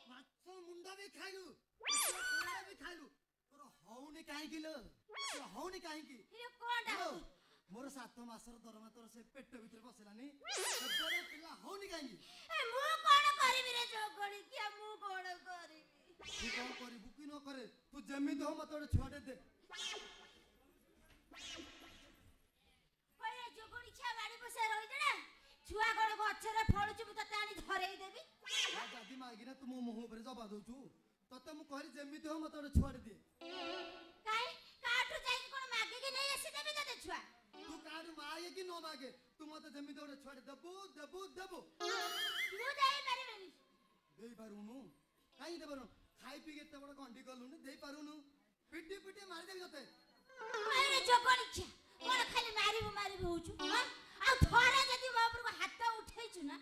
ମାଛ ମୁଣ୍ଡ ବି ଖାଇଲୁ କଣ୍ଟା ବି ଖାଇଲୁ ତୋର ହଉନି କାହିଁକି ଲୋ ତୋର ହଉନି କାହିଁକି ମୋର 7 ମାସର ଦରମା ତୋର ସେ ପେଟ ଭିତରେ ପଶିଲାନି ସେତେବେଳେ ପିଲା ହଉନି କାହିଁକି ମୁଁ କଣ କରିବି ରେ ଜଗଣି କିଆ ମୁଁ କଣ କରିବି ତୁ କଣ କରିବୁ କି ନ କରେ ତୁ ଯେମିତି ହଉ ମତେ ଗୋଟେ ଛୁଆଟେ ଦେ ଓଏ ଜଗଣି ଛିଆ ବାଡ଼ି ବସେ ରହିଜଣା ଛୁଆ କଣ ଗଛରେ ଫଳୁଛି ମୁଁ ତତେ ଆଣି ଧରେଇ ଦେବି ଦାଦି ମାଗିନା ତୁ ମୋ ମୁହଁ ଉପରେ ଜବା ଦଉଛୁ ତତେ ମୁଁ କହିଲି ଯେମିତି ହଉ ମତେ ଗୋଟେ ଛୁଆଟେ ଦେ କାଇଁ କାଠୁ ଯାଇକି କଣ ମାଗିକି ନେଇ ଆସି ଦେବି ତତେ ଛୁଆ ତୁ କାଠୁ ମାଗେ କି ନ ମାଗେ ତୁ ମତେ ଯେମିତି ଗୋଟେ ଛୁଆଟେ ଦେବୁ ଦେବୁ ଦେବୁ ମୁଁ ଦେଇ ପାରିବିନି ଦେଇ ପାରୁନୁ କାଇଁ ଦେବରୁ ଖାଇ ପି କେତେ ବଡ ଗଣ୍ଡି କଲୁନି ଦେଇ ପାରୁନୁ ପିଟି ପିଟି ମାରି ଦେବି ତତେ ଆରେ ଜଗଣି ଛିଆ କଣ ଖାଲି ମାରିବୁ ମାରିବୁ ହଉଛୁ ଆଉ ଥରେ ଯଦି ମୋ ଉପରକୁ ହାତ ଉଠେଇଛୁ ନା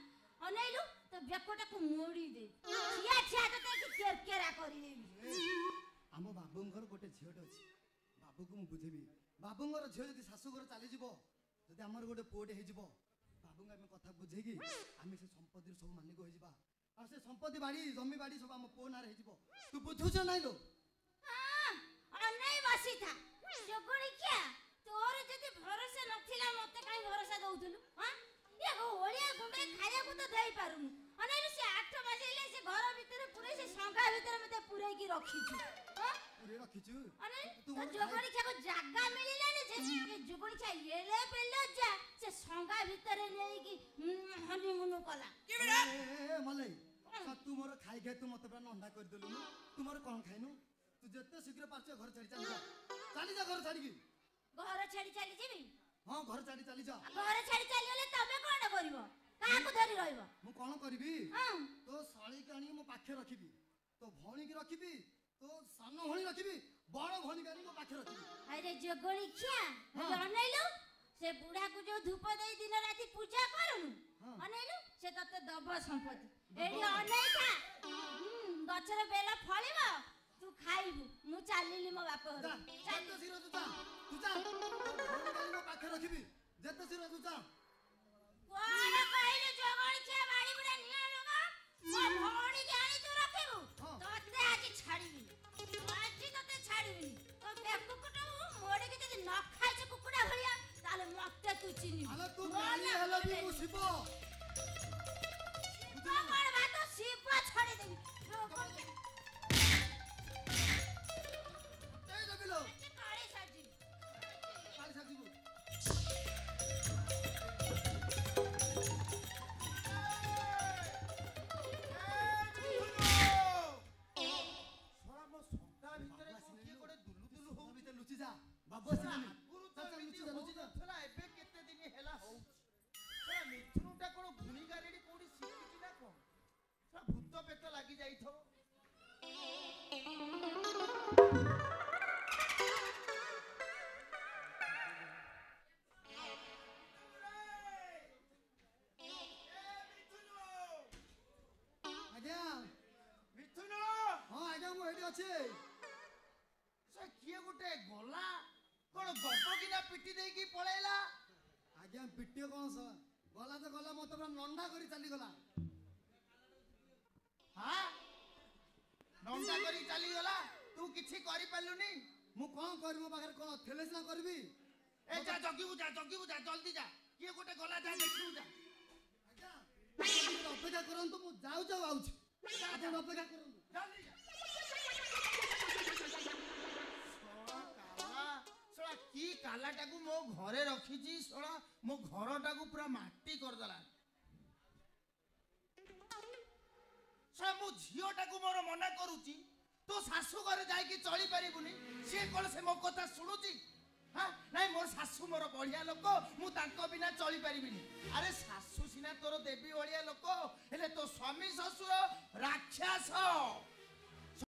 ଅନେଇଲୁ ତ ବେକଟାକୁ ମୋଡ଼ି ଦେ ଛିଆ ଛିଆ ତତେ କି କେରକେରା କରିଦେବି ଆମ ବାବୁଙ୍କର ଗୋଟେ ଝିଅଟେ ଅଛି ବାବୁକୁ ମୁଁ ବୁଝେଇବି ବାବୁଙ୍କର ଝିଅ ଯଦି ଶାଶୁଘର ଚାଲିଯିବ ଯଦି ଆମର ଗୋଟେ ପୁଅଟେ ହେଇଯିବ ବାବୁଙ୍କୁ ଆମେ କଥା ବୁଝେଇକି ଆମେ ସେ ସମ୍ପତ୍ତିରୁ ସବୁ ମାଲିକ ହେଇଯିବା ଆଉ ସେ ସମ୍ପତ୍ତି ବାଡ଼ି ଜମି ବାଡ଼ି ସବୁ ଆମ ପୁଅ ନାଁରେ ହେଇଯିବ ତୁ ବୁଝୁଛ ନାଇଁ ଲୋ ଅନେଇ ବସିଥା ଜଗଣି କିଆ ତୋର ଯଦି ଭରସା ନଥିଲା ମତେ କାଇଁ ଭରସା ଦଉଥିଲୁ ଏ ଓଳିଆ ଗୁଣ୍ଡେ ଖାଇବାକୁ ତ ଦେଇ ପାରୁନୁ ଅନେଇଲୁ ସେ 8 ମାସ ହେଲେ ସେ ଘର ଭିତରେ ପୁରେଇ ସେ ସଂଘା ଭିତରେ ମତେ ପୁରେଇକି ରଖିଛୁ ପୁରେଇ ରଖିଛୁ ତୁ ଜଗଣି କିଆକୁ ଜାଗା ମିଳିଲାନି ଯେ ଜଗଣି କିଆ ଏଲେ ବେଲେ ଯା ସେ ସଂଘା ଭିତରେ ନେଇକି ହନିମୁନ କଲା ଏ ମଲେଇ ତୁ ମୋର ଖାଇ ଖାଇ ତୁ ମତେ ପୁରା ନଣ୍ଡା କରିଦେଲୁ ତୁ ମୋର କଣ ଖାଇନୁ ତୁ ଯେତେ ଶୀଘ୍ର ପାରୁଛ ଘର ଛାଡ଼ି ଚାଲି ଯା ଘର ଛାଡ଼ିକି ଘର ଛାଡ଼ି ଚାଲି ଯିବି ହଁ ଘର ଛାଡ଼ି ଚାଲି ଯା ଘର ଛାଡ଼ି ଚାଲିଗଲେ ତମେ କଣ କରିବ କାହାକୁ ଧରି ରହିବ ମୁଁ କଣ କରିବି ତୋ ଶାଳୀକି ଆଣିକି ମୋ ପାଖରେ ରଖିବି ତୋ ଭଉଣୀକି ରଖିବି ତୋ ସାନ ଭଉଣୀ ରଖିବି ବଡ଼ ଭଉଣୀକି ଆଣିକି ମୋ ପାଖରେ ରଖିବି ଆରେ ଜଗଣି ଖିଆ ଅନେଇଲୁ ସେ ବୁଢ଼ାକୁ ଯୋଉ ଧୂପ ଦେଇ ଦିନ ରାତି ପୂଜା କରୁନୁ ଅନେଇଲୁ ସେ ତତେ ଦବ ସମ୍ପତ୍ତି ଏଠି ଅନେଇଥା ଗଛରେ ବେଲ ଫଳିବ ତୁ ଖାଇବୁ ମୁଁ ଚାଲିଲି ମୋ ବାପ ଘର ଯେତେ ଶୀଘ୍ର ତୁ ଯା ମୋ ପାଖରେ ରଖିବି ଯେତେ ଶୀଘ୍ର ତୁ ଯା କଣ କହିଲୁ ଜଗଣି ଖିଆ ବାଡ଼ି ବୁଢ଼ା ନିଆ ଲୋକ ମୋ ଭଉଣୀକି ଆଣି ତୁ ରଖିବୁ ତତେ ଆଜି ଛାଡ଼ିବିନି ଆଜି ତତେ ଛାଡ଼ିବିନି ତୋ ବେକୁକୁଟା ମୋଡ଼ିକି ଯଦି ନ ଖାଇଛୁ କୁକୁଡ଼ା ଭଳିଆ ତାହେଲେ ମତେ ତୁ ଚିହ୍ନିବୁ ଆଲୋ ତୁ କାଲି ହେଲେ ବି ମୁଁ ଶିବ କଣ ଭାତ ଶିବ ଛାଡ଼ିଦେବି କାଳି ସାଜିବୁ ଭୂତ ପେଟ ଲାଗି ଯାଇଥିବ କିଏ ଗୋଟେ ଗଲା କଣ ଗପ କିନା ପିଟି ଦେଇକି ପଳେଇଲା ଆଜ୍ଞା ପିଟିଓ କଣ ଗଲା ତ ଗଲା ମତେ ପୁରା ନଣ୍ଡା କରି ଚାଲିଗଲା ନଣ୍ଡା କରି ଚାଲିଗଲା ତୁ କିଛି କରିପାରିଲୁନି ମୁଁ କଣ କରିବି ମୋ ପାଖରେ କଣ ଥିଲେ ସିନା କରିବି ଏ ଯା ଜଗିବୁ ଯା ଜଲ୍ଦି ଯା କିଏ ଗୋଟେ ଗଲା ଯା ଦେଖିବୁ ଯା ଆଜ୍ଞା ଅପେକ୍ଷା କରନ୍ତୁ ମୁଁ ଯାଉ ଆଉଛି ଆପଣ ଅପେକ୍ଷା କରନ୍ତୁ ଜଲ୍ଦି ଯା ଶଳା କି କାଲାଟାକୁ ମୋ ଘରେ ରଖିଛି ଶଳା ମୋ ଘରଟାକୁ ପୁରା ମାଟି କରିଦେଲା ଶଳା ମୋ ଝିଅଟାକୁ ମୋର ମନା କରୁଛି ତୁ ଶାଶୁ ଘରେ ଯାଇକି ଚଳି ପାରିବୁନି ସିଏ କଣ ସେ ମୋ କଥା ଶୁଣୁଛି ନାଇଁ ମୋର ଶାଶୁ ମୋର ବଢିଆ ଲୋକ ମୁଁ ତାଙ୍କ ବିନା ଚଳି ପାରିବିନି ଆରେ ଶାଶୁ ସିନା ତୋର ଦେବୀ ଭଳିଆ ଲୋକ ହେଲେ ତୋ ସ୍ୱାମୀ ଶ୍ୱଶୁର ରାକ୍ଷସ